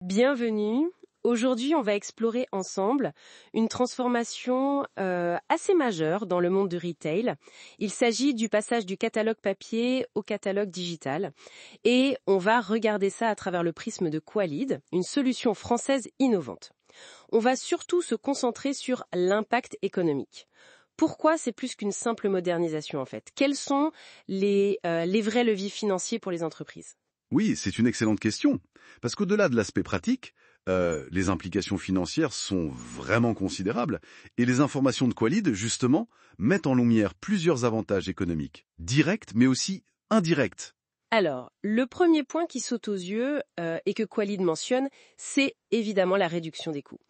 Bienvenue. Aujourd'hui, on va explorer ensemble une transformation assez majeure dans le monde du retail. Il s'agit du passage du catalogue papier au catalogue digital. Et on va regarder ça à travers le prisme de Qualid, une solution française innovante. On va surtout se concentrer sur l'impact économique. Pourquoi c'est plus qu'une simple modernisation en fait? Quels sont les vrais leviers financiers pour les entreprises? Oui, c'est une excellente question. Parce qu'au-delà de l'aspect pratique, les implications financières sont vraiment considérables et les informations de Qualid, justement, mettent en lumière plusieurs avantages économiques, directs mais aussi indirects. Alors, le premier point qui saute aux yeux et que Qualid mentionne, c'est évidemment la réduction des coûts.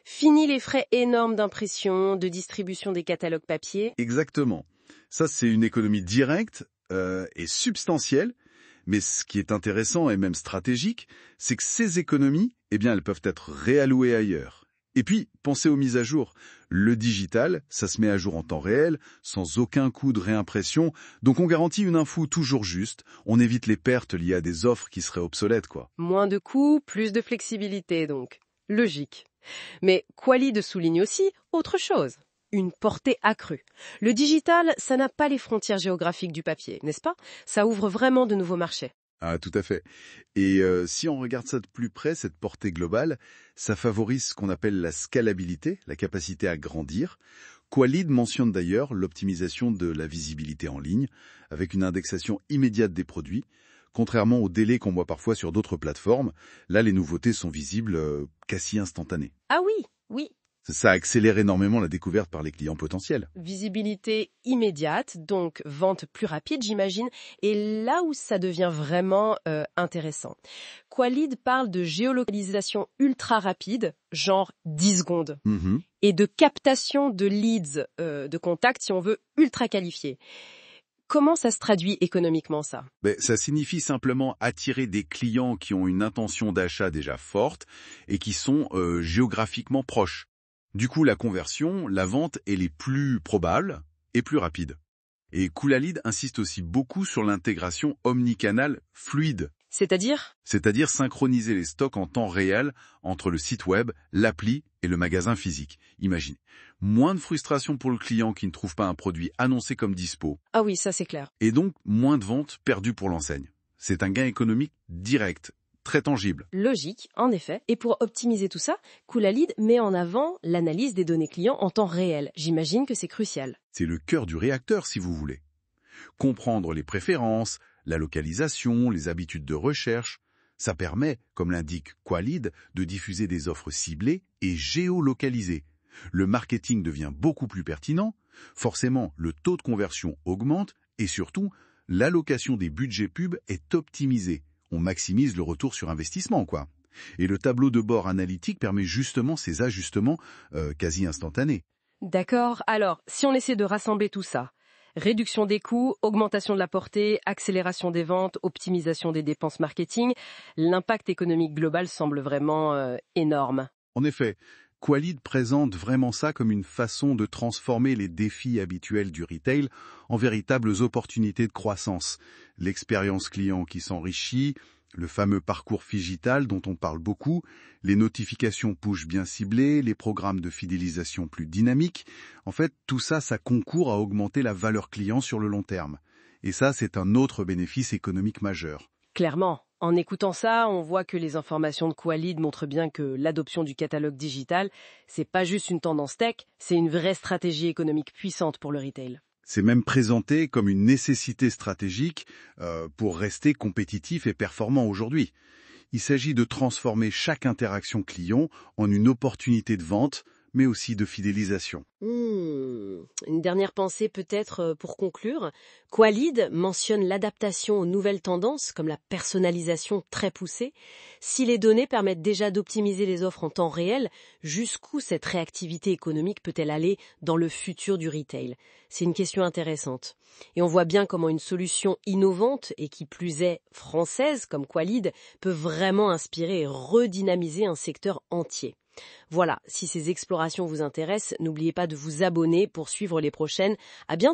Fini les frais énormes d'impression, de distribution des catalogues papier. Exactement. Ça, c'est une économie directe et substantielle. Mais ce qui est intéressant et même stratégique, c'est que ces économies, elles peuvent être réallouées ailleurs. Et puis, pensez aux mises à jour. Le digital, ça se met à jour en temps réel, sans aucun coût de réimpression, donc on garantit une info toujours juste, on évite les pertes liées à des offres qui seraient obsolètes, quoi. Moins de coûts, plus de flexibilité donc. Logique. Mais Qualid souligne aussi autre chose. Une portée accrue. Le digital, ça n'a pas les frontières géographiques du papier, n'est-ce pas? Ça ouvre vraiment de nouveaux marchés. Ah, tout à fait. Et si on regarde ça de plus près, cette portée globale, ça favorise ce qu'on appelle la scalabilité, la capacité à grandir. Qualid mentionne d'ailleurs l'optimisation de la visibilité en ligne, avec une indexation immédiate des produits. Contrairement au délai qu'on voit parfois sur d'autres plateformes, là les nouveautés sont visibles quasi instantanées. Ah oui, oui. Ça accélère énormément la découverte par les clients potentiels. Visibilité immédiate, donc vente plus rapide, j'imagine. Et là où ça devient vraiment intéressant. Qualid parle de géolocalisation ultra rapide, genre 10 secondes, Mhm. et de captation de leads, de contacts, si on veut, ultra qualifiés. Comment ça se traduit économiquement, ça? Ça signifie simplement attirer des clients qui ont une intention d'achat déjà forte et qui sont géographiquement proches. Du coup, la conversion, la vente, elle est plus probable et plus rapide. Et Qualid insiste aussi beaucoup sur l'intégration omnicanal fluide, C'est-à-dire? c'est-à-dire synchroniser les stocks en temps réel entre le site web, l'appli et le magasin physique. Imaginez, moins de frustration pour le client qui ne trouve pas un produit annoncé comme dispo, Ah oui, ça c'est clair. et donc moins de ventes perdues pour l'enseigne. C'est un gain économique direct, très tangible. Logique, en effet. Et pour optimiser tout ça, Qualid met en avant l'analyse des données clients en temps réel. J'imagine que c'est crucial. C'est le cœur du réacteur, si vous voulez. Comprendre les préférences, la localisation, les habitudes de recherche, ça permet, comme l'indique Qualid, de diffuser des offres ciblées et géolocalisées. Le marketing devient beaucoup plus pertinent, forcément le taux de conversion augmente et surtout, l'allocation des budgets pub est optimisée. On maximise le retour sur investissement, quoi. Et le tableau de bord analytique permet justement ces ajustements quasi instantanés. D'accord, alors, si on essaie de rassembler tout ça, réduction des coûts, augmentation de la portée, accélération des ventes, optimisation des dépenses marketing, l'impact économique global semble vraiment énorme. En effet, Qualid présente vraiment ça comme une façon de transformer les défis habituels du retail en véritables opportunités de croissance. L'expérience client qui s'enrichit, le fameux parcours digital dont on parle beaucoup, les notifications push bien ciblées, les programmes de fidélisation plus dynamiques. En fait, tout ça, ça concourt à augmenter la valeur client sur le long terme. Et ça, c'est un autre bénéfice économique majeur. Clairement, en écoutant ça, on voit que les informations de Qualid montrent bien que l'adoption du catalogue digital, c'est pas juste une tendance tech, c'est une vraie stratégie économique puissante pour le retail. C'est même présenté comme une nécessité stratégique pour rester compétitif et performant aujourd'hui. Il s'agit de transformer chaque interaction client en une opportunité de vente, mais aussi de fidélisation. Une dernière pensée peut-être pour conclure. Qualid mentionne l'adaptation aux nouvelles tendances, comme la personnalisation très poussée. Si les données permettent déjà d'optimiser les offres en temps réel, jusqu'où cette réactivité économique peut-elle aller dans le futur du retail? C'est une question intéressante. Et on voit bien comment une solution innovante, et qui plus est française comme Qualid, peut vraiment inspirer et redynamiser un secteur entier. Voilà, si ces explorations vous intéressent, n'oubliez pas de vous abonner pour suivre les prochaines. À bientôt!